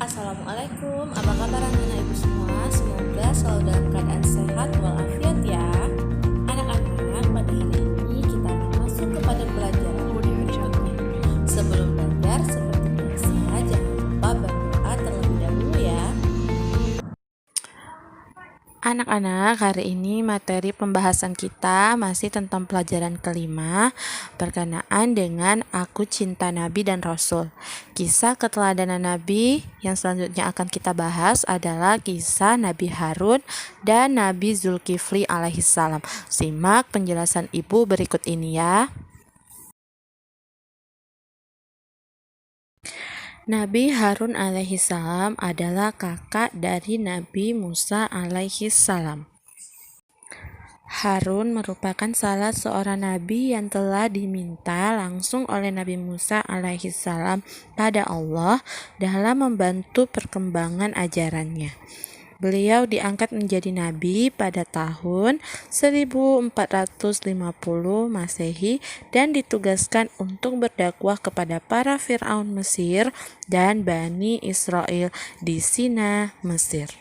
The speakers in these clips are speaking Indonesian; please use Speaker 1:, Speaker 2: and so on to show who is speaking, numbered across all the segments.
Speaker 1: Assalamualaikum, apa kabar anak-anak ibu semua? Semoga selalu dalam keadaan sehat walafiat ya. Anak-anak, pada hari ini kita akan masuk kepada pelajaran berikutnya. Sebelum belajar, seperti biasa, jangan lupa berdoa terlebih dahulu ya. Anak-anak, hari ini materi pembahasan kita masih tentang pelajaran kelima berkenaan dengan Aku Cinta Nabi dan Rasul. Kisah keteladanan Nabi yang selanjutnya akan kita bahas adalah kisah Nabi Harun dan Nabi Zulkifli alaihissalam. Simak penjelasan ibu berikut ini ya. Nabi Harun alaihissalam adalah kakak dari Nabi Musa alaihissalam. Harun merupakan salah seorang nabi yang telah diminta langsung oleh Nabi Musa alaihissalam pada Allah dalam membantu perkembangan ajarannya. Beliau diangkat menjadi nabi pada tahun 1450 Masehi dan ditugaskan untuk berdakwah kepada para Fir'aun Mesir dan Bani Israel di Sina, Mesir.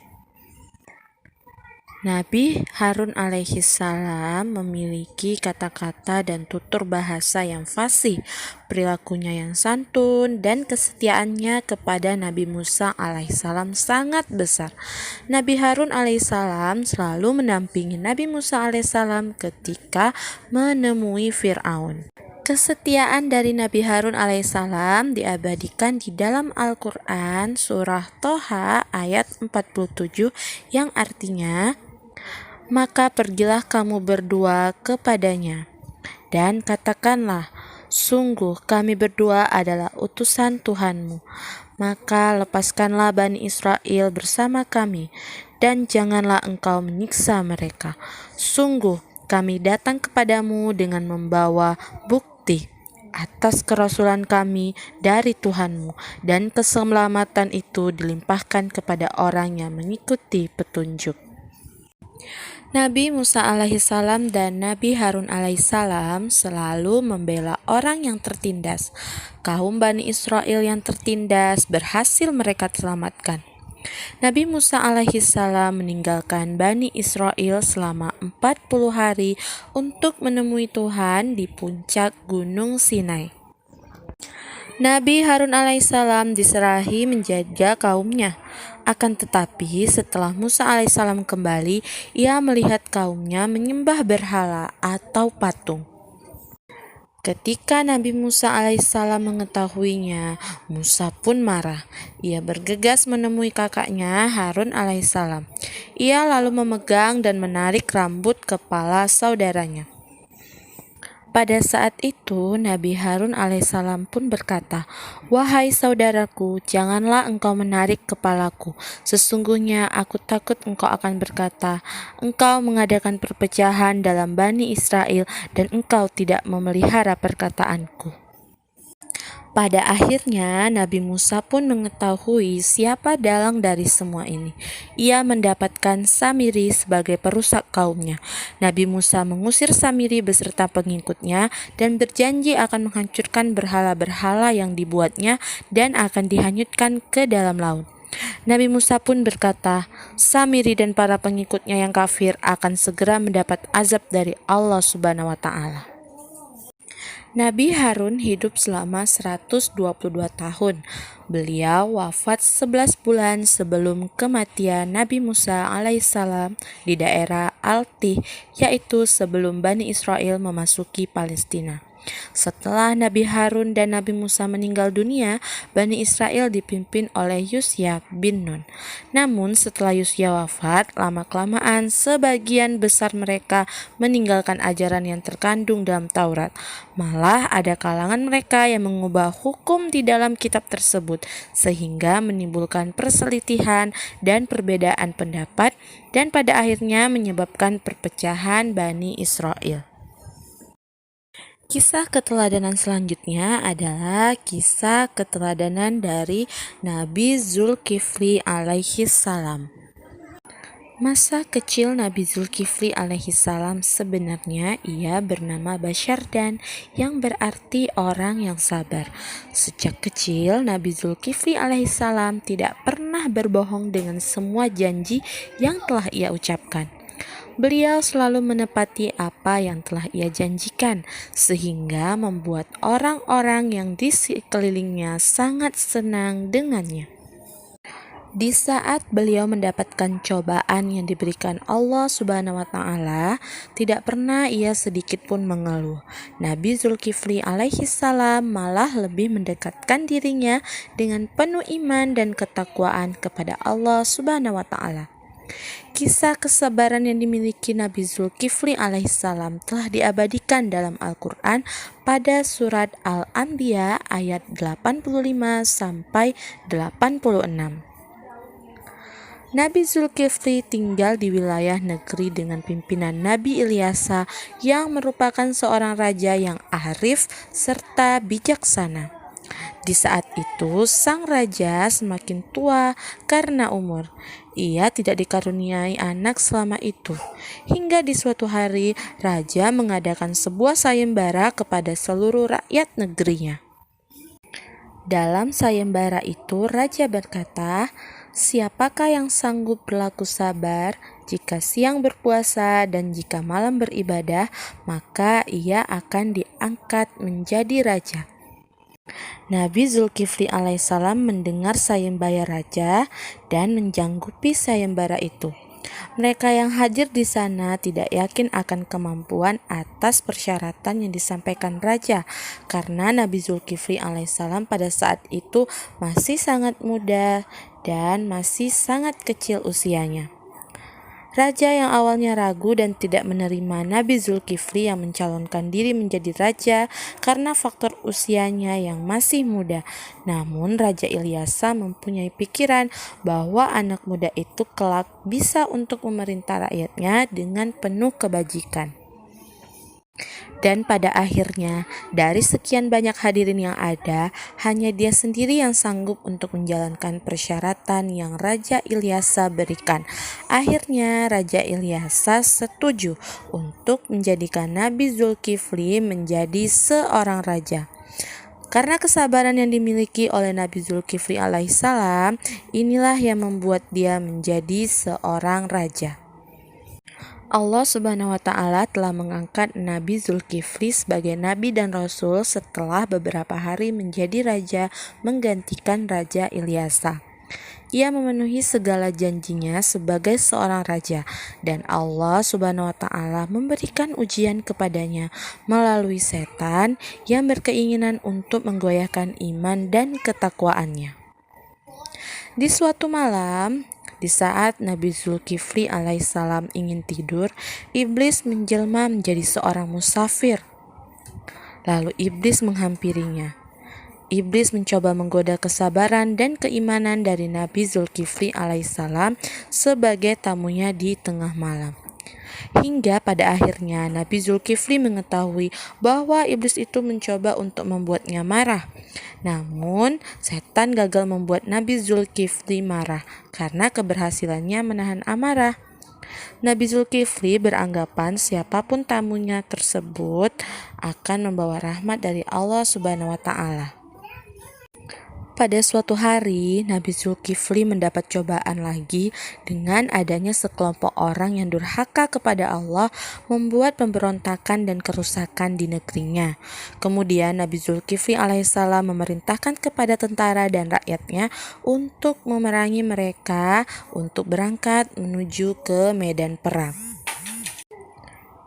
Speaker 1: Nabi Harun alaihissalam memiliki kata-kata dan tutur bahasa yang fasih, perilakunya yang santun, dan kesetiaannya kepada Nabi Musa alaihissalam sangat besar. Nabi Harun alaihissalam selalu mendampingi Nabi Musa alaihissalam ketika menemui Fir'aun. Kesetiaan dari Nabi Harun alaihissalam diabadikan di dalam Al-Quran surah Toha ayat 47 yang artinya, maka pergilah kamu berdua kepadanya dan katakanlah, sungguh kami berdua adalah utusan Tuhanmu. Maka lepaskanlah Bani Israel bersama kami dan janganlah engkau menyiksa mereka. Sungguh kami datang kepadamu dengan membawa bukti atas kerasulan kami dari Tuhanmu, dan keselamatan itu dilimpahkan kepada orang yang mengikuti petunjuk. Nabi Musa alaihissalam dan Nabi Harun alaihissalam selalu membela orang yang tertindas. Kaum Bani Israel yang tertindas berhasil mereka selamatkan. Nabi Musa alaihissalam meninggalkan Bani Israel selama 40 hari untuk menemui Tuhan di puncak Gunung Sinai. Nabi Harun alaihissalam diserahi menjaga kaumnya. Akan tetapi setelah Musa alaihissalam kembali, ia melihat kaumnya menyembah berhala atau patung. Ketika Nabi Musa alaihissalam mengetahuinya, Musa pun marah. Ia bergegas menemui kakaknya Harun alaihissalam. Ia lalu memegang dan menarik rambut kepala saudaranya. Pada saat itu Nabi Harun alaihissalam pun berkata, "Wahai saudaraku, janganlah engkau menarik kepalaku. Sesungguhnya aku takut engkau akan berkata, engkau mengadakan perpecahan dalam Bani Israel dan engkau tidak memelihara perkataanku." Pada akhirnya Nabi Musa pun mengetahui siapa dalang dari semua ini. Ia mendapatkan Samiri sebagai perusak kaumnya. Nabi Musa mengusir Samiri beserta pengikutnya dan berjanji akan menghancurkan berhala-berhala yang dibuatnya dan akan dihanyutkan ke dalam laut. Nabi Musa pun berkata, Samiri dan para pengikutnya yang kafir akan segera mendapat azab dari Allah Subhanahu wa Ta'ala. Nabi Harun hidup selama 122 tahun. Beliau wafat 11 bulan sebelum kematian Nabi Musa alaihissalam di daerah Al-Tih, yaitu sebelum Bani Israel memasuki Palestina. Setelah Nabi Harun dan Nabi Musa meninggal dunia, Bani Israel dipimpin oleh Yusya bin Nun. Namun setelah Yusya wafat, lama-kelamaan sebagian besar mereka meninggalkan ajaran yang terkandung dalam Taurat. Malah ada kalangan mereka yang mengubah hukum di dalam kitab tersebut, sehingga menimbulkan perselisihan dan perbedaan pendapat, dan pada akhirnya menyebabkan perpecahan Bani Israel. Kisah keteladanan selanjutnya adalah kisah keteladanan dari Nabi Zulkifli alaihissalam. Masa kecil Nabi Zulkifli alaihissalam sebenarnya ia bernama Basyardan, yang berarti orang yang sabar. Sejak kecil Nabi Zulkifli alaihissalam tidak pernah berbohong dengan semua janji yang telah ia ucapkan. Beliau selalu menepati apa yang telah ia janjikan, sehingga membuat orang-orang yang di sekelilingnya sangat senang dengannya. Di saat beliau mendapatkan cobaan yang diberikan Allah Subhanahu wa Ta'ala, tidak pernah ia sedikit pun mengeluh. Nabi Zulkifli alaihissalam malah lebih mendekatkan dirinya dengan penuh iman dan ketakwaan kepada Allah Subhanahu wa Ta'ala. Kisah kesabaran yang dimiliki Nabi Zulkifli alaihissalam telah diabadikan dalam Al-Quran pada surat Al-Anbiya ayat 85 sampai 86. Nabi Zulkifli tinggal di wilayah negeri dengan pimpinan Nabi Ilyasa yang merupakan seorang raja yang arif serta bijaksana. Di saat itu, sang raja semakin tua karena umur. Ia tidak dikaruniai anak selama itu. Hingga di suatu hari, raja mengadakan sebuah sayembara kepada seluruh rakyat negerinya. Dalam sayembara itu, raja berkata, "Siapakah yang sanggup berlaku sabar jika siang berpuasa dan jika malam beribadah, maka ia akan diangkat menjadi raja." Nabi Zulkifli alaihissalam mendengar sayembara raja dan menjanggupi sayembara itu. Mereka yang hadir di sana tidak yakin akan kemampuan atas persyaratan yang disampaikan raja, karena Nabi Zulkifli alaihissalam pada saat itu masih sangat muda dan masih sangat kecil usianya. Raja yang awalnya ragu dan tidak menerima Nabi Zulkifli yang mencalonkan diri menjadi raja karena faktor usianya yang masih muda. Namun Raja Ilyasa mempunyai pikiran bahwa anak muda itu kelak bisa untuk memerintah rakyatnya dengan penuh kebajikan. Dan pada akhirnya, dari sekian banyak hadirin yang ada, hanya dia sendiri yang sanggup untuk menjalankan persyaratan yang Raja Ilyasa berikan. Akhirnya, Raja Ilyasa setuju untuk menjadikan Nabi Zulkifli menjadi seorang raja. Karena kesabaran yang dimiliki oleh Nabi Zulkifli alaihissalam, inilah yang membuat dia menjadi seorang raja. Allah Subhanahu wa Ta'ala telah mengangkat Nabi Zulkifli sebagai nabi dan rasul setelah beberapa hari menjadi raja menggantikan Raja Ilyasa. Ia memenuhi segala janjinya sebagai seorang raja, dan Allah Subhanahu wa Ta'ala memberikan ujian kepadanya melalui setan yang berkeinginan untuk menggoyahkan iman dan ketakwaannya. Di suatu malam, di saat Nabi Zulkifli alaihissalam ingin tidur, iblis menjelma menjadi seorang musafir. Lalu iblis menghampirinya. Iblis mencoba menggoda kesabaran dan keimanan dari Nabi Zulkifli alaihissalam sebagai tamunya di tengah malam. Hingga pada akhirnya Nabi Zulkifli mengetahui bahwa iblis itu mencoba untuk membuatnya marah. Namun setan gagal membuat Nabi Zulkifli marah karena keberhasilannya menahan amarah. Nabi Zulkifli beranggapan siapapun tamunya tersebut akan membawa rahmat dari Allah Subhanahu wa Ta'ala. Pada suatu hari, Nabi Zulkifli mendapat cobaan lagi dengan adanya sekelompok orang yang durhaka kepada Allah, membuat pemberontakan dan kerusakan di negerinya. Kemudian Nabi Zulkifli alaihissalam memerintahkan kepada tentara dan rakyatnya untuk memerangi mereka untuk berangkat menuju ke medan perang.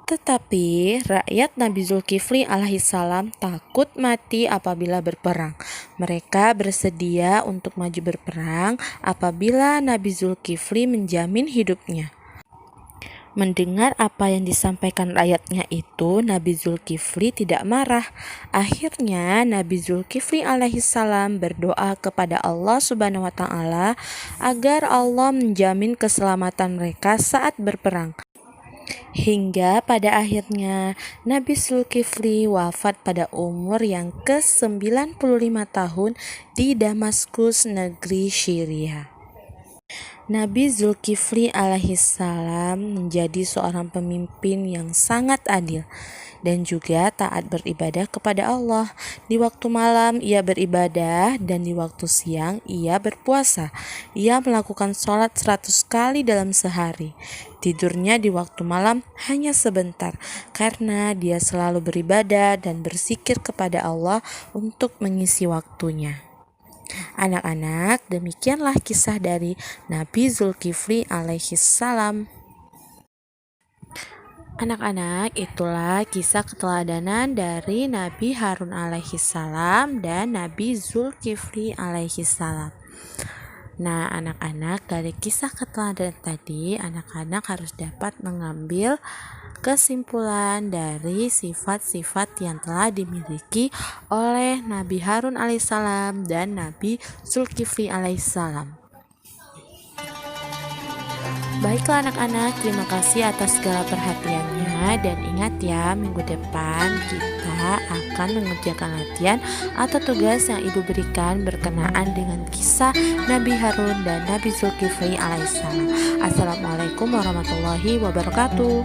Speaker 1: Tetapi rakyat Nabi Zulkifli alaihissalam takut mati apabila berperang. Mereka bersedia untuk maju berperang apabila Nabi Zulkifli menjamin hidupnya. Mendengar apa yang disampaikan rakyatnya itu, Nabi Zulkifli tidak marah. Akhirnya Nabi Zulkifli alaihissalam berdoa kepada Allah Subhanahu wa Ta'ala agar Allah menjamin keselamatan mereka saat berperang. Hingga pada akhirnya Nabi Zulkifli wafat pada umur yang ke-95 tahun di Damaskus, negeri Syria. Nabi Zulkifli alaihissalam menjadi seorang pemimpin yang sangat adil dan juga taat beribadah kepada Allah. Di waktu malam ia beribadah dan di waktu siang ia berpuasa. Ia melakukan sholat 100 kali dalam sehari. Tidurnya di waktu malam hanya sebentar karena dia selalu beribadah dan berzikir kepada Allah untuk mengisi waktunya. Anak-anak, demikianlah kisah dari Nabi Zulkifli alaihissalam. Anak-anak, itulah kisah keteladanan dari Nabi Harun alaihissalam dan Nabi Zulkifli alaihissalam. Nah, anak-anak, dari kisah keteladanan tadi, anak-anak harus dapat mengambil kesimpulan dari sifat-sifat yang telah dimiliki oleh Nabi Harun alaihissalam dan Nabi Zulkifli alaihissalam. Baiklah anak-anak, terima kasih atas segala perhatiannya dan ingat ya, minggu depan kita akan mengerjakan latihan atau tugas yang Ibu berikan berkenaan dengan kisah Nabi Harun dan Nabi Zulkifli alaihissalam. Assalamualaikum warahmatullahi wabarakatuh.